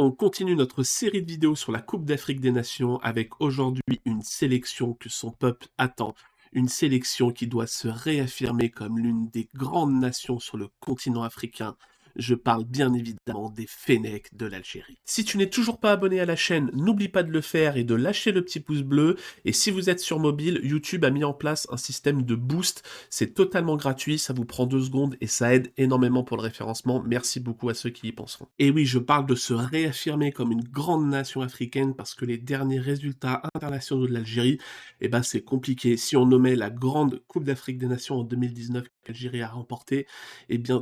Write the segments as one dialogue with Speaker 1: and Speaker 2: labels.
Speaker 1: On continue notre série de vidéos sur la Coupe d'Afrique des Nations avec aujourd'hui une sélection que son peuple attend. Une sélection qui doit se réaffirmer comme l'une des grandes nations sur le continent africain. Je parle bien évidemment des Fennecs de l'Algérie. Si tu n'es toujours pas abonné à la chaîne, n'oublie pas de le faire et de lâcher le petit pouce bleu. Et si vous êtes sur mobile, YouTube a mis en place un système de boost. C'est totalement gratuit, ça vous prend 2 secondes et ça aide énormément pour le référencement. Merci beaucoup à ceux qui y penseront. Et oui, je parle de se réaffirmer comme une grande nation africaine parce que les derniers résultats internationaux de l'Algérie, c'est compliqué. Si on nommait la grande Coupe d'Afrique des Nations en 2019 que l'Algérie a remportée,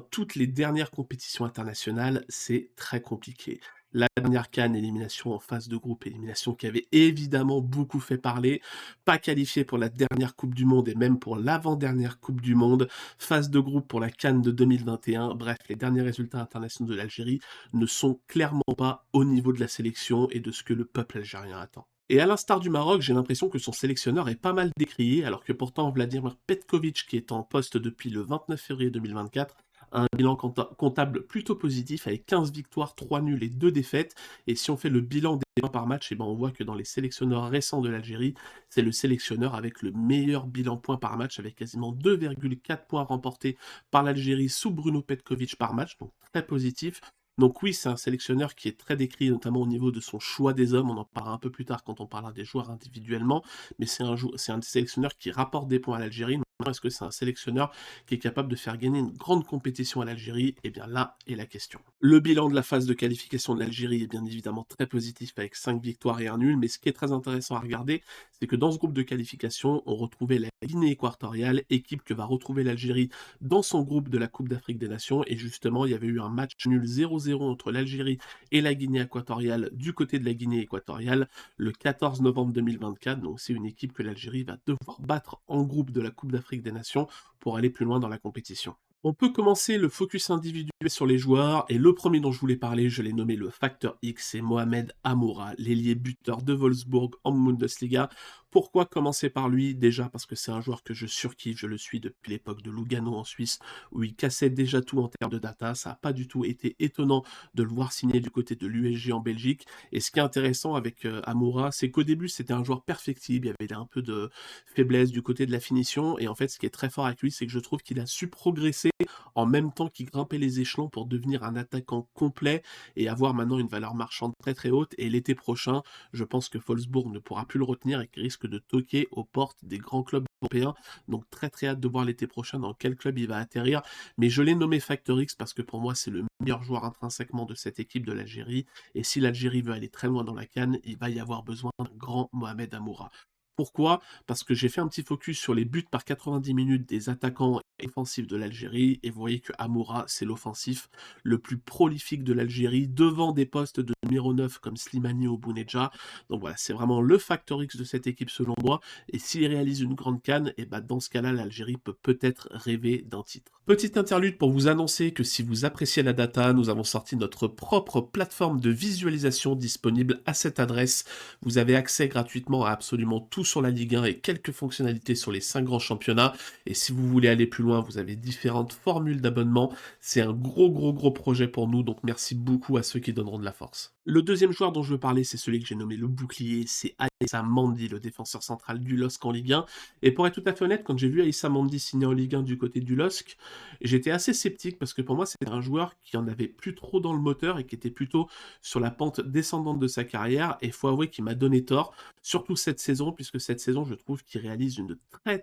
Speaker 1: toutes les dernières compétitions internationales, c'est très compliqué. La dernière CAN, élimination en phase de groupe, élimination qui avait évidemment beaucoup fait parler, pas qualifié pour la dernière Coupe du Monde et même pour l'avant-dernière Coupe du Monde, phase de groupe pour la CAN de 2021, bref, les derniers résultats internationaux de l'Algérie ne sont clairement pas au niveau de la sélection et de ce que le peuple algérien attend. Et à l'instar du Maroc, j'ai l'impression que son sélectionneur est pas mal décrié, alors que pourtant Vladimir Petkovic, qui est en poste depuis le 29 février 2024, a un bilan comptable plutôt positif avec 15 victoires, 3 nuls et 2 défaites. Et si on fait le bilan des points par match, on voit que dans les sélectionneurs récents de l'Algérie, c'est le sélectionneur avec le meilleur bilan points par match, avec quasiment 2,4 points remportés par l'Algérie sous Bruno Petkovic par match, donc très positif. Donc oui, c'est un sélectionneur qui est très décrit, notamment au niveau de son choix des hommes. On en parlera un peu plus tard quand on parlera des joueurs individuellement. Mais c'est un sélectionneur qui rapporte des points à l'Algérie. Maintenant, est-ce que c'est un sélectionneur qui est capable de faire gagner une grande compétition à l'Algérie? Eh bien là est la question. Le bilan de la phase de qualification de l'Algérie est bien évidemment très positif avec 5 victoires et un nul. Mais ce qui est très intéressant à regarder, c'est que dans ce groupe de qualification, on retrouvait la Guinée équatoriale, équipe que va retrouver l'Algérie dans son groupe de la Coupe d'Afrique des Nations. Et justement, il y avait eu un match nul 0-0 entre l'Algérie et la Guinée équatoriale du côté de la Guinée équatoriale le 14 novembre 2024. Donc c'est une équipe que l'Algérie va devoir battre en groupe de la Coupe d'Afrique des Nations pour aller plus loin dans la compétition. On peut commencer le focus individuel sur les joueurs, et le premier dont je voulais parler, je l'ai nommé le facteur X, c'est Mohamed Amoura, l'ailier buteur de Wolfsburg en Bundesliga. Pourquoi commencer par lui? Déjà parce que c'est un joueur que je surkiffe, je le suis depuis l'époque de Lugano en Suisse, où il cassait déjà tout en termes de data, ça n'a pas du tout été étonnant de le voir signer du côté de l'USG en Belgique, et ce qui est intéressant avec Amoura, c'est qu'au début c'était un joueur perfectible, il y avait un peu de faiblesse du côté de la finition, et en fait ce qui est très fort avec lui, c'est que je trouve qu'il a su progresser en même temps qu'il grimpait les échelons pour devenir un attaquant complet et avoir maintenant une valeur marchande très très haute. Et l'été prochain, je pense que Wolfsburg ne pourra plus le retenir et qu'il risque de toquer aux portes des grands clubs européens. Donc très très hâte de voir l'été prochain dans quel club il va atterrir. Mais je l'ai nommé Factor X parce que pour moi c'est le meilleur joueur intrinsèquement de cette équipe de l'Algérie. Et si l'Algérie veut aller très loin dans la CAN, il va y avoir besoin d'un grand Mohamed Amoura. Pourquoi? Parce que j'ai fait un petit focus sur les buts par 90 minutes des attaquants offensifs de l'Algérie, et vous voyez que Amoura, c'est l'offensif le plus prolifique de l'Algérie, devant des postes de numéro 9 comme Slimani ou Bounedjah. Donc voilà, c'est vraiment le facteur X de cette équipe selon moi, et s'il réalise une grande CAN, dans ce cas-là, l'Algérie peut peut-être rêver d'un titre. Petite interlude pour vous annoncer que si vous appréciez la data, nous avons sorti notre propre plateforme de visualisation disponible à cette adresse. Vous avez accès gratuitement à absolument tout sur la Ligue 1 et quelques fonctionnalités sur les 5 grands championnats. Et si vous voulez aller plus loin, vous avez différentes formules d'abonnement. C'est un gros projet pour nous, donc merci beaucoup à ceux qui donneront de la force. Le deuxième joueur dont je veux parler, c'est celui que j'ai nommé le bouclier, c'est Aïssa Mandi, le défenseur central du LOSC en Ligue 1. Et pour être tout à fait honnête, quand j'ai vu Aïssa Mandi signer en Ligue 1 du côté du LOSC, j'étais assez sceptique parce que pour moi, c'était un joueur qui en avait plus trop dans le moteur et qui était plutôt sur la pente descendante de sa carrière. Et il faut avouer qu'il m'a donné tort, surtout cette saison, puisque cette saison, je trouve qu'il réalise une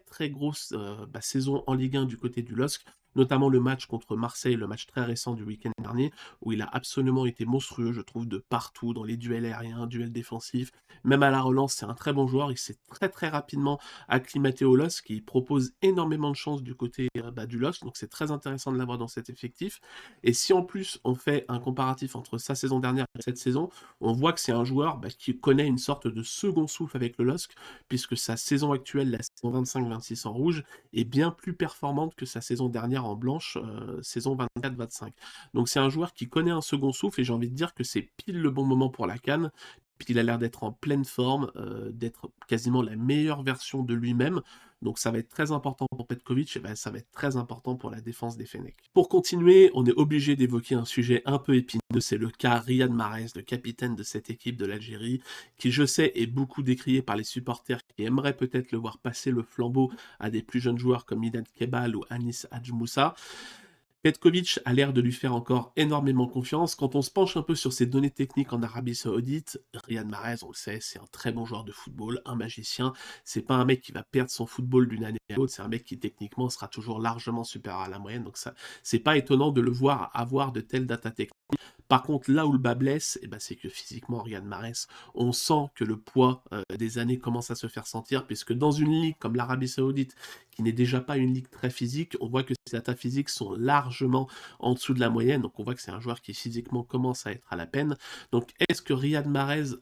Speaker 1: très grosse saison en Ligue 1 du côté du LOSC, notamment le match contre Marseille, le match très récent du week-end dernier, où il a absolument été monstrueux, je trouve, de partout, dans les duels aériens, duels défensifs, même à la relance, c'est un très bon joueur, il s'est très rapidement acclimaté au LOSC, qui propose énormément de chances du côté du LOSC, donc c'est très intéressant de l'avoir dans cet effectif. Et si en plus on fait un comparatif entre sa saison dernière et cette saison, on voit que c'est un joueur qui connaît une sorte de second souffle avec le LOSC, puisque sa saison actuelle, la saison 25-26 en rouge, est bien plus performante que sa saison dernière en blanche, saison 24-25. Donc c'est un joueur qui connaît un second souffle, et j'ai envie de dire que c'est pile le bon moment pour la CAN, puisqu'il a l'air d'être en pleine forme, d'être quasiment la meilleure version de lui-même. Donc ça va être très important pour Petkovic, et ben ça va être très important pour la défense des Fennecs. Pour continuer, on est obligé d'évoquer un sujet un peu épineux, c'est le cas Riyad Mahrez, le capitaine de cette équipe de l'Algérie, qui je sais est beaucoup décrié par les supporters qui aimeraient peut-être le voir passer le flambeau à des plus jeunes joueurs comme Ilan Kebal ou Anis Hadj Moussa. Petkovic a l'air de lui faire encore énormément confiance. Quand on se penche un peu sur ses données techniques en Arabie Saoudite, Riyad Mahrez, on le sait, c'est un très bon joueur de football, un magicien. C'est pas un mec qui va perdre son football d'une année à l'autre, c'est un mec qui techniquement sera toujours largement supérieur à la moyenne. Donc ça, c'est pas étonnant de le voir avoir de telles data techniques. Par contre, là où le bas blesse, eh ben, c'est que physiquement, Riyad Mahrez, on sent que le poids des années commence à se faire sentir, puisque dans une ligue comme l'Arabie Saoudite, qui n'est déjà pas une ligue très physique, on voit que ses data physiques sont largement en dessous de la moyenne, donc on voit que c'est un joueur qui physiquement commence à être à la peine. Donc est-ce que Riyad Mahrez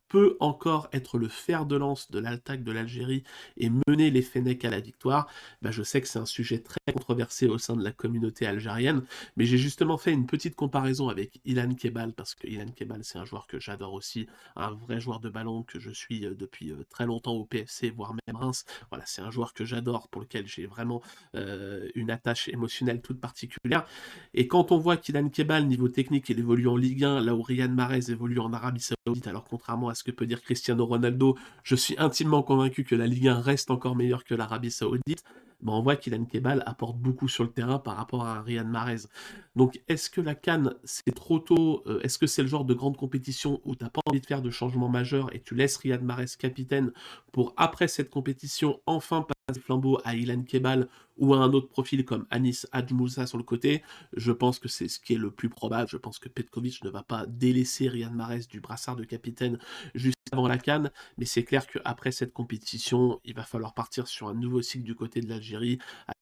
Speaker 1: peut encore être le fer de lance de l'attaque de l'Algérie et mener les Fennecs à la victoire? Ben, je sais que c'est un sujet très controversé au sein de la communauté algérienne, mais j'ai justement fait une petite comparaison avec Ilan Kebal, parce que Ilan Kebal, c'est un joueur que j'adore aussi, un vrai joueur de ballon que je suis depuis très longtemps au PFC, voire même Reims. Voilà, c'est un joueur que j'adore, pour lequel j'ai vraiment une attache émotionnelle toute particulière. Et quand on voit qu'Ilan Kebal, niveau technique, il évolue en Ligue 1, là où Riyad Mahrez évolue en Arabie Saoudite, alors contrairement à ce que peut dire Cristiano Ronaldo, je suis intimement convaincu que la Ligue 1 reste encore meilleure que l'Arabie Saoudite, ben on voit qu'Ilan Kebal apporte beaucoup sur le terrain par rapport à un Riyad Mahrez. Donc est-ce que la CAN, c'est trop tôt? Est-ce que c'est le genre de grande compétition où tu n'as pas envie de faire de changements majeurs et tu laisses Riyad Mahrez capitaine pour, après cette compétition, enfin passer le flambeau à Ilan Kebal ou à un autre profil comme Anis Hadj Moussa sur le côté? Je pense que c'est ce qui est le plus probable. Je pense que Petkovic ne va pas délaisser Riyad Mahrez du brassard de capitaine juste avant la CAN, mais c'est clair qu'après cette compétition, il va falloir partir sur un nouveau cycle du côté de l'Algérie,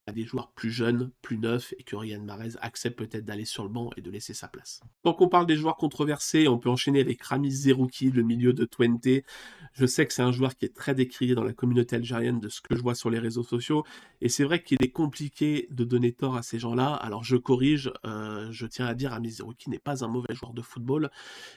Speaker 1: à des joueurs plus jeunes, plus neufs, et que Riyad Mahrez accepte peut-être d'aller sur le banc et de laisser sa place. Tant qu'on parle des joueurs controversés, on peut enchaîner avec Ramiz Zerouki, le milieu de Twente. Je sais que c'est un joueur qui est très décrié dans la communauté algérienne de ce que je vois sur les réseaux sociaux, et c'est vrai qu'il est compliqué de donner tort à ces gens-là. Alors je corrige, je tiens à dire, Ramiz Zerouki n'est pas un mauvais joueur de football,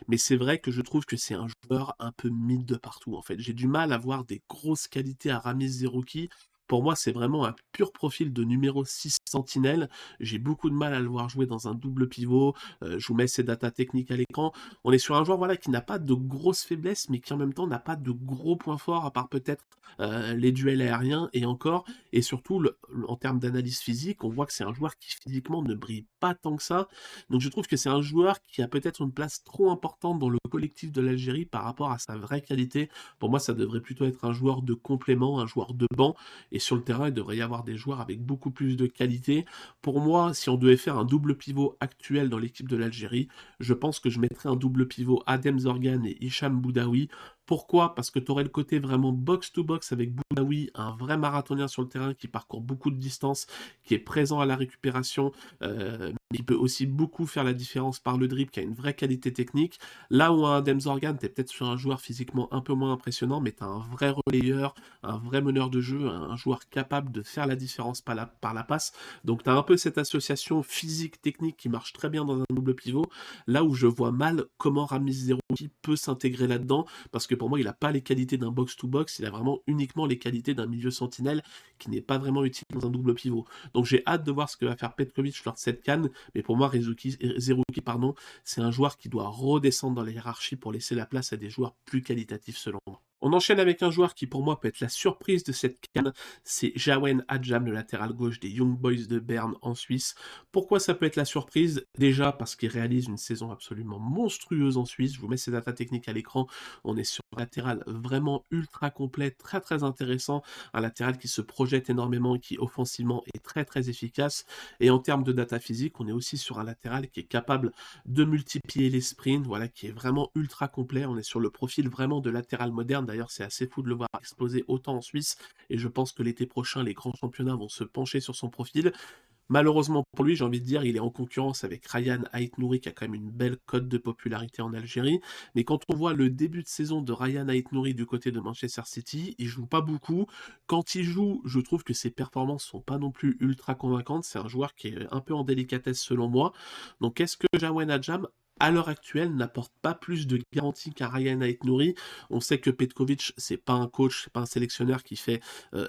Speaker 1: mais c'est vrai que je trouve que c'est un joueur un peu mythe de partout, en fait. J'ai du mal à voir des grosses qualités à Ramiz Zerouki. Pour moi, c'est vraiment un pur profil de numéro 6 sentinelle. J'ai beaucoup de mal à le voir jouer dans un double pivot. Je vous mets ses datas techniques à l'écran. On est sur un joueur voilà, qui n'a pas de grosses faiblesses, mais qui en même temps n'a pas de gros points forts, à part peut-être les duels aériens et encore. Et surtout, en termes d'analyse physique, on voit que c'est un joueur qui physiquement ne brille pas tant que ça. Donc je trouve que c'est un joueur qui a peut-être une place trop importante dans le collectif de l'Algérie par rapport à sa vraie qualité. Pour moi, ça devrait plutôt être un joueur de complément, un joueur de banc. Et sur le terrain, il devrait y avoir des joueurs avec beaucoup plus de qualité. Pour moi, si on devait faire un double pivot actuel dans l'équipe de l'Algérie, je pense que je mettrais un double pivot Adem Zorgan et Hicham Boudaoui. Pourquoi? Parce que tu aurais le côté vraiment box-to-box avec Boudaoui, un vrai marathonien sur le terrain qui parcourt beaucoup de distance, qui est présent à la récupération, mais il peut aussi beaucoup faire la différence par le dribble, qui a une vraie qualité technique. Là où un Adem Zorgan, tu es peut-être sur un joueur physiquement un peu moins impressionnant, mais tu as un vrai relayeur, un vrai meneur de jeu, un joueur capable de faire la différence par la passe. Donc tu as un peu cette association physique-technique qui marche très bien dans un double pivot, là où je vois mal comment Ramiz Zerouki peut s'intégrer là-dedans, parce que pour moi il n'a pas les qualités d'un box-to-box, il a vraiment uniquement les qualités d'un milieu sentinelle qui n'est pas vraiment utile dans un double pivot. Donc j'ai hâte de voir ce que va faire Petkovic lors de cette CAN, mais pour moi Zerouki, c'est un joueur qui doit redescendre dans la hiérarchie pour laisser la place à des joueurs plus qualitatifs selon moi. On enchaîne avec un joueur qui pour moi peut être la surprise de cette CAN, c'est Jawen Adjam, le latéral gauche des Young Boys de Berne en Suisse. Pourquoi ça peut être la surprise? Déjà parce qu'il réalise une saison absolument monstrueuse en Suisse, je vous mets ses datas techniques à l'écran, on est sur un latéral vraiment ultra complet, très très intéressant, un latéral qui se projette énormément, qui offensivement est très très efficace, et en termes de data physique, on est aussi sur un latéral qui est capable de multiplier les sprints, voilà, qui est vraiment ultra complet, on est sur le profil vraiment de latéral moderne. D'ailleurs, c'est assez fou de le voir exploser autant en Suisse, et je pense que l'été prochain, les grands championnats vont se pencher sur son profil. Malheureusement pour lui, j'ai envie de dire, il est en concurrence avec Ryan Aït-Nouri, qui a quand même une belle cote de popularité en Algérie. Mais quand on voit le début de saison de Ryan Aït-Nouri du côté de Manchester City, il joue pas beaucoup. Quand il joue, je trouve que ses performances sont pas non plus ultra convaincantes. C'est un joueur qui est un peu en délicatesse selon moi. Donc est-ce que Jawen Adjam à l'heure actuelle, n'apporte pas plus de garantie qu'un Ryan Aït-Nouri. On sait que Petkovic, c'est pas un coach, c'est pas un sélectionneur qui fait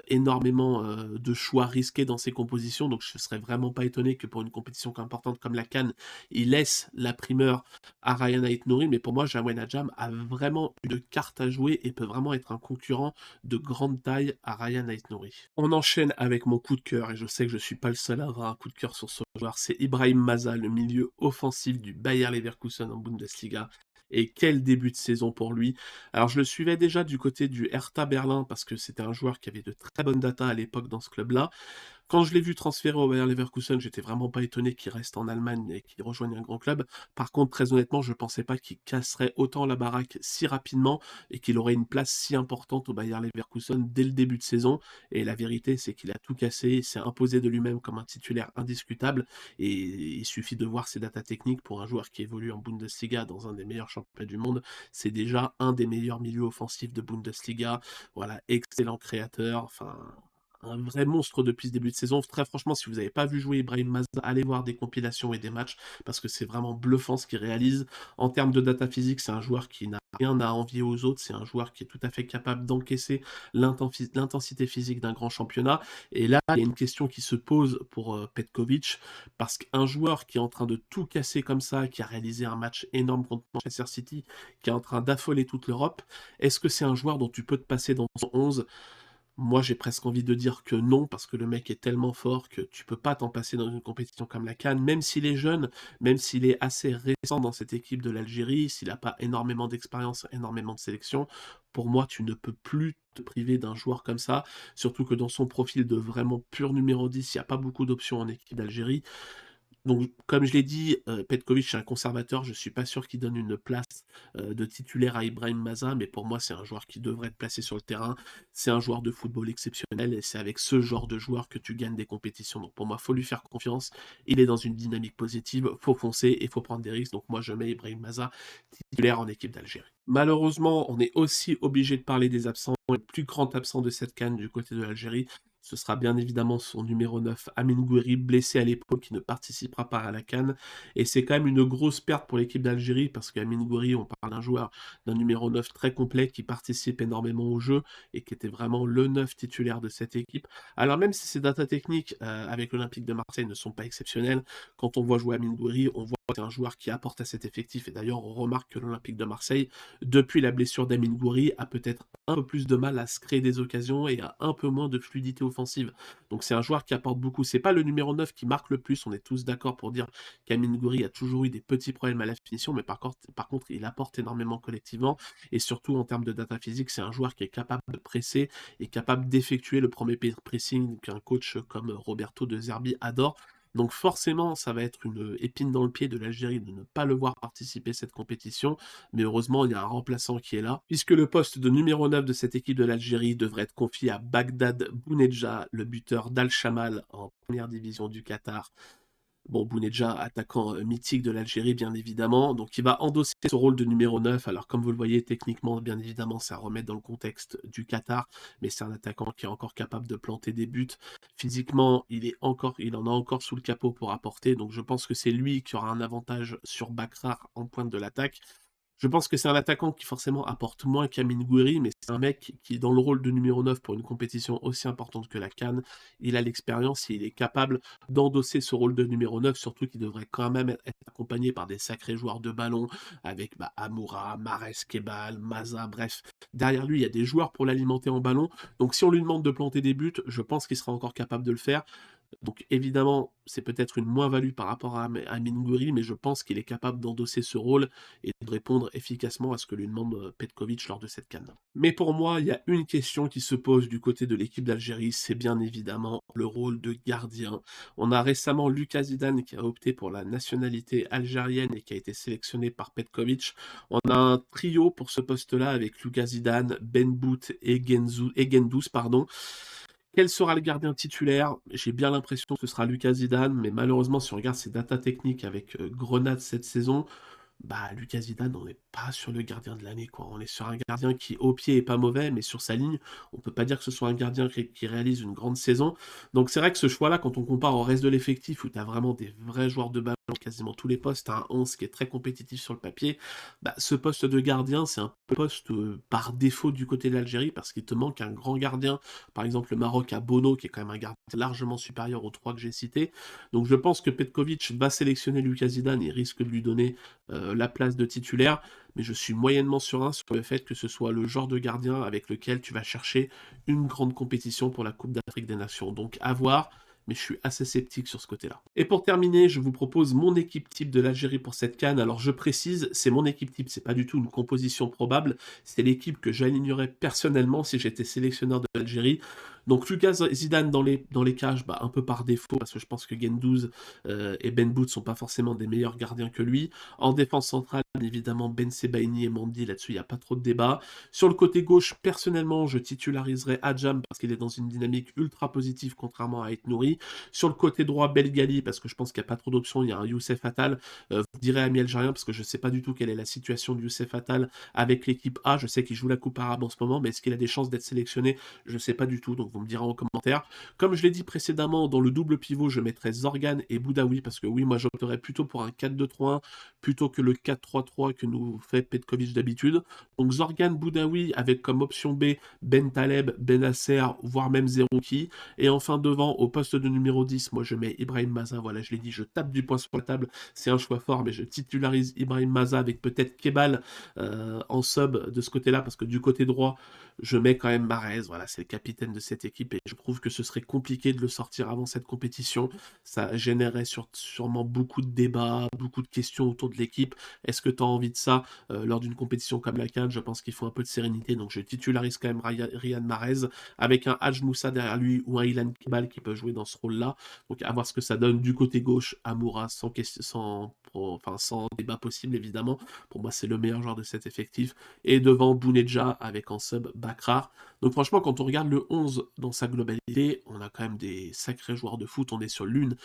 Speaker 1: énormément de choix risqués dans ses compositions, donc je serais vraiment pas étonné que pour une compétition importante comme la CAN, il laisse la primeur à Ryan Aït-Nouri, mais pour moi, Jawed Ajam a vraiment une carte à jouer et peut vraiment être un concurrent de grande taille à Ryan Aït-Nouri. On enchaîne avec mon coup de cœur, et je sais que je suis pas le seul à avoir un coup de cœur sur ce joueur, c'est Ibrahim Maza, le milieu offensif du Bayer Leverkusen en Bundesliga. Et quel début de saison pour lui. Alors je le suivais déjà du côté du Hertha Berlin parce que c'était un joueur qui avait de très bonnes datas à l'époque dans ce club-là. Quand je l'ai vu transférer au Bayer Leverkusen, j'étais vraiment pas étonné qu'il reste en Allemagne et qu'il rejoigne un grand club. Par contre, très honnêtement, je pensais pas qu'il casserait autant la baraque si rapidement et qu'il aurait une place si importante au Bayer Leverkusen dès le début de saison. Et la vérité, c'est qu'il a tout cassé, il s'est imposé de lui-même comme un titulaire indiscutable. Et il suffit de voir ses datas techniques pour un joueur qui évolue en Bundesliga dans un des meilleurs championnats du monde. C'est déjà un des meilleurs milieux offensifs de Bundesliga. Voilà, excellent créateur. Enfin, un vrai monstre depuis ce début de saison. Très franchement, si vous n'avez pas vu jouer Ibrahim Maza, allez voir des compilations et des matchs parce que c'est vraiment bluffant ce qu'il réalise. En termes de data physique, c'est un joueur qui n'a rien à envier aux autres. C'est un joueur qui est tout à fait capable d'encaisser l'intensité physique d'un grand championnat. Et là, il y a une question qui se pose pour Petkovic parce qu'un joueur qui est en train de tout casser comme ça, qui a réalisé un match énorme contre Manchester City, qui est en train d'affoler toute l'Europe, est-ce que c'est un joueur dont tu peux te passer dans son 11? Moi, j'ai presque envie de dire que non, parce que le mec est tellement fort que tu peux pas t'en passer dans une compétition comme la CAN, même s'il est jeune, même s'il est assez récent dans cette équipe de l'Algérie, s'il n'a pas énormément d'expérience, énormément de sélection. Pour moi, tu ne peux plus te priver d'un joueur comme ça, surtout que dans son profil de vraiment pur numéro 10, il n'y a pas beaucoup d'options en équipe d'Algérie. Donc, comme je l'ai dit, Petkovic est un conservateur. Je suis pas sûr qu'il donne une place de titulaire à Ibrahim Maza, mais pour moi, c'est un joueur qui devrait être placé sur le terrain. C'est un joueur de football exceptionnel et c'est avec ce genre de joueur que tu gagnes des compétitions. Donc, pour moi, faut lui faire confiance. Il est dans une dynamique positive. Faut foncer et faut prendre des risques. Donc, moi, je mets Ibrahim Maza titulaire en équipe d'Algérie. Malheureusement, on est aussi obligé de parler des absents. Le plus grand absent de cette CAN du côté de l'Algérie, ce sera bien évidemment son numéro 9, Amin Gouiri, blessé à l'épaule, qui ne participera pas à la CAN. Et c'est quand même une grosse perte pour l'équipe d'Algérie, parce qu'Amin Gouiri, on parle d'un joueur, d'un numéro 9 très complet, qui participe énormément au jeu, et qui était vraiment le 9 titulaire de cette équipe. Alors même si ses datas techniques avec l'Olympique de Marseille ne sont pas exceptionnelles, quand on voit jouer Amin Gouiri, on voit que c'est un joueur qui apporte à cet effectif. Et d'ailleurs, on remarque que l'Olympique de Marseille, depuis la blessure d'Amin Gouiri, a peut-être un peu plus de mal à se créer des occasions et a un peu moins de fluidité offensive. Donc c'est un joueur qui apporte beaucoup. C'est pas le numéro 9 qui marque le plus, on est tous d'accord pour dire qu'Amin Gouiri a toujours eu des petits problèmes à la finition, mais par contre, il apporte énormément collectivement, et surtout en termes de data physique, c'est un joueur qui est capable de presser et capable d'effectuer le premier pressing qu'un coach comme Roberto De Zerbi adore. Donc forcément, ça va être une épine dans le pied de l'Algérie de ne pas le voir participer à cette compétition, mais heureusement, il y a un remplaçant qui est là, puisque le poste de numéro 9 de cette équipe de l'Algérie devrait être confié à Bagdad Bounedjah, le buteur d'Al-Shamal en première division du Qatar. Bon, Bounedjah, attaquant mythique de l'Algérie, bien évidemment. Donc, il va endosser ce rôle de numéro 9. Alors, comme vous le voyez, techniquement, bien évidemment, ça remet dans le contexte du Qatar. Mais c'est un attaquant qui est encore capable de planter des buts. Physiquement, il en a encore sous le capot pour apporter. Donc, je pense que c'est lui qui aura un avantage sur Bakrar en pointe de l'attaque. Je pense que c'est un attaquant qui forcément apporte moins qu'Amin Gouiri, mais c'est un mec qui, dans le rôle de numéro 9 pour une compétition aussi importante que la CAN, il a l'expérience et il est capable d'endosser ce rôle de numéro 9, surtout qu'il devrait quand même être accompagné par des sacrés joueurs de ballon, avec Amoura, Mahrez, Kebal, Maza, bref. Derrière lui, il y a des joueurs pour l'alimenter en ballon, donc si on lui demande de planter des buts, je pense qu'il sera encore capable de le faire. Donc évidemment, c'est peut-être une moins-value par rapport à Amin Gouiri, mais je pense qu'il est capable d'endosser ce rôle et de répondre efficacement à ce que lui demande Petkovic lors de cette CAN. Mais pour moi, il y a une question qui se pose du côté de l'équipe d'Algérie, c'est bien évidemment le rôle de gardien. On a récemment Lucas Zidane qui a opté pour la nationalité algérienne et qui a été sélectionné par Petkovic. On a un trio pour ce poste-là avec Lucas Zidane, Ben Bout et Gendous, pardon. Quel sera le gardien titulaire? J'ai bien l'impression que ce sera Lucas Zidane, mais malheureusement, si on regarde ses datas techniques avec Grenade cette saison, bah Lucas Zidane, on n'est pas sur le gardien de l'année, quoi. On est sur un gardien qui, au pied, est pas mauvais, mais sur sa ligne, on peut pas dire que ce soit un gardien qui réalise une grande saison. Donc c'est vrai que ce choix-là, quand on compare au reste de l'effectif, où tu as vraiment des vrais joueurs de ballon, quasiment tous les postes, t'as un 11 qui est très compétitif sur le papier. Bah, ce poste de gardien, c'est un poste par défaut du côté de l'Algérie, parce qu'il te manque un grand gardien. Par exemple, le Maroc a Bono, qui est quand même un gardien largement supérieur aux trois que j'ai cités. Donc je pense que Petkovic va sélectionner Lucas Zidane, il risque de lui donner la place de titulaire, mais je suis moyennement serein sur le fait que ce soit le genre de gardien avec lequel tu vas chercher une grande compétition pour la Coupe d'Afrique des Nations. Donc à voir, mais je suis assez sceptique sur ce côté-là. Et pour terminer, je vous propose mon équipe type de l'Algérie pour cette CAN. Alors je précise, c'est mon équipe type, c'est pas du tout une composition probable, c'est l'équipe que j'alignerais personnellement si j'étais sélectionneur de l'Algérie. Donc Lucas Zidane dans les cages, bah, un peu par défaut, parce que je pense que Guendouzi et Ben Bout sont pas forcément des meilleurs gardiens que lui. En défense centrale, évidemment, Ben Sebaini et Mendy, là-dessus, il n'y a pas trop de débat. Sur le côté gauche, personnellement, je titulariserai Adjam parce qu'il est dans une dynamique ultra positive, contrairement à Aït Nouri. Sur le côté droit, Belgali, parce que je pense qu'il n'y a pas trop d'options, il y a un Youssef Attal. Vous direz Ami Algérien, parce que je ne sais pas du tout quelle est la situation de Youssef Attal avec l'équipe A. Je sais qu'il joue la Coupe arabe en ce moment, mais est-ce qu'il a des chances d'être sélectionné? Je ne sais pas du tout, donc vous me direz en commentaire. Comme je l'ai dit précédemment, dans le double pivot, je mettrai Zorgan et Boudaoui, parce que oui, moi j'opterais plutôt pour un 4-2-3-1 plutôt que le 4-3-3 que nous fait Petkovic d'habitude. Donc Zorgan, Boudaoui avec comme option B Ben Taleb, Benasser, voire même Zerouki. Et enfin devant, au poste de numéro 10, moi je mets Ibrahim Maza, voilà, je l'ai dit, je tape du poing sur la table, c'est un choix fort, mais je titularise Ibrahim Maza avec peut-être Kebal en sub de ce côté-là, parce que du côté droit, je mets quand même Mahrez, voilà, c'est le capitaine de cette équipe, et je trouve que ce serait compliqué de le sortir avant cette compétition. Ça générerait sûrement beaucoup de débats, beaucoup de questions autour de l'équipe. Est-ce que tu as envie de ça lors d'une compétition comme la CAN? Je pense qu'il faut un peu de sérénité, donc je titularise quand même Riyad Mahrez, avec un Hadj Moussa derrière lui, ou un Ilan Kebal qui peut jouer dans ce rôle-là. Donc à voir ce que ça donne du côté gauche. Amoura, sans débat possible, évidemment. Pour moi, c'est le meilleur joueur de cet effectif. Et devant, Bounedja avec en sub Bakrar. Donc franchement, quand on regarde le 11 dans sa globalité, on a quand même des sacrés joueurs de foot. On est sur l'une,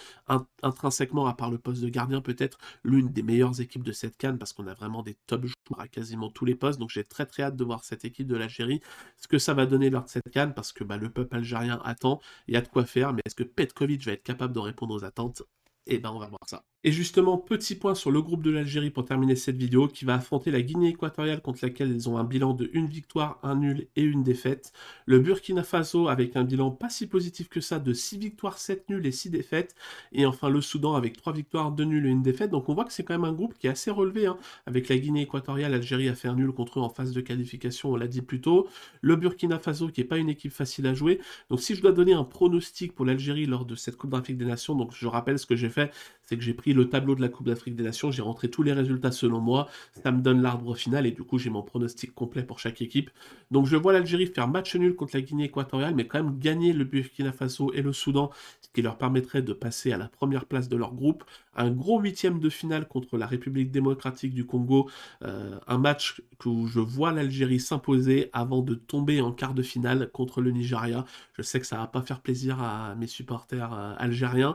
Speaker 1: intrinsèquement, à part le poste de gardien peut-être, l'une des meilleures équipes de cette CAN, parce qu'on a vraiment des top joueurs à quasiment tous les postes. Donc j'ai très très hâte de voir cette équipe de l'Algérie, ce que ça va donner lors de cette CAN, parce que le peuple algérien attend, il y a de quoi faire, mais est-ce que Petkovic va être capable de répondre aux attentes? Eh ben, on va voir ça. Et justement, petit point sur le groupe de l'Algérie pour terminer cette vidéo, qui va affronter la Guinée équatoriale contre laquelle ils ont un bilan de 1 victoire, 1 nul et 1 défaite. Le Burkina Faso avec un bilan pas si positif que ça de 6 victoires, 7 nuls et 6 défaites. Et enfin le Soudan avec 3 victoires, 2 nuls et 1 défaite. Donc on voit que c'est quand même un groupe qui est assez relevé. Avec la Guinée équatoriale, l'Algérie a fait un nul contre eux en phase de qualification, on l'a dit plus tôt. Le Burkina Faso qui n'est pas une équipe facile à jouer. Donc si je dois donner un pronostic pour l'Algérie lors de cette Coupe d'Afrique des Nations, donc je rappelle ce que j'ai fait, c'est que j'ai pris le tableau de la Coupe d'Afrique des Nations, j'ai rentré tous les résultats selon moi, ça me donne l'arbre final et du coup j'ai mon pronostic complet pour chaque équipe. Donc je vois l'Algérie faire match nul contre la Guinée équatoriale, mais quand même gagner le Burkina Faso et le Soudan, ce qui leur permettrait de passer à la première place de leur groupe. Un gros huitième de finale contre la République démocratique du Congo, un match où je vois l'Algérie s'imposer avant de tomber en quart de finale contre le Nigeria. Je sais que ça va pas faire plaisir à mes supporters algériens,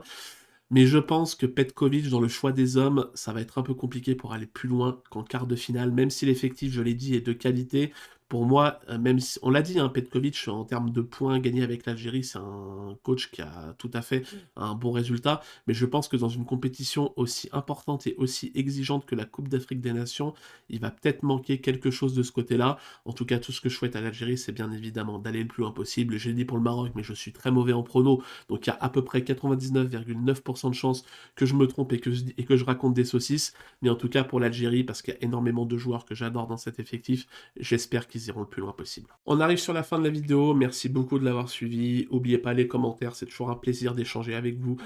Speaker 1: mais je pense que Petkovic, dans le choix des hommes, ça va être un peu compliqué pour aller plus loin qu'en quart de finale, même si l'effectif, je l'ai dit, est de qualité. Pour moi, même si, on l'a dit, Petkovic, en termes de points gagnés avec l'Algérie, c'est un coach qui a tout à fait un bon résultat, mais je pense que dans une compétition aussi importante et aussi exigeante que la Coupe d'Afrique des Nations, il va peut-être manquer quelque chose de ce côté-là. En tout cas, tout ce que je souhaite à l'Algérie, c'est bien évidemment d'aller le plus loin possible. J'ai dit pour le Maroc, mais je suis très mauvais en prono, donc il y a à peu près 99,9% de chances que je me trompe et que je raconte des saucisses. Mais en tout cas pour l'Algérie, parce qu'il y a énormément de joueurs que j'adore dans cet effectif, j'espère qu'ils iront le plus loin possible. On arrive sur la fin de la vidéo, merci beaucoup de l'avoir suivi. N'oubliez pas les commentaires, c'est toujours un plaisir d'échanger avec vous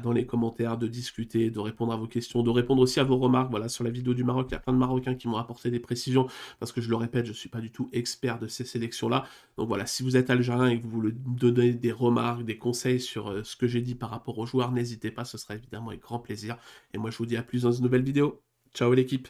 Speaker 1: dans les commentaires, de discuter, de répondre à vos questions, de répondre aussi à vos remarques. Voilà, sur la vidéo du Maroc, il y a plein de Marocains qui m'ont apporté des précisions, parce que je le répète, je ne suis pas du tout expert de ces sélections-là. Donc voilà, si vous êtes algérien et que vous voulez donner des remarques, des conseils sur ce que j'ai dit par rapport aux joueurs, n'hésitez pas, ce sera évidemment avec grand plaisir. Et moi je vous dis à plus dans une nouvelle vidéo. Ciao l'équipe!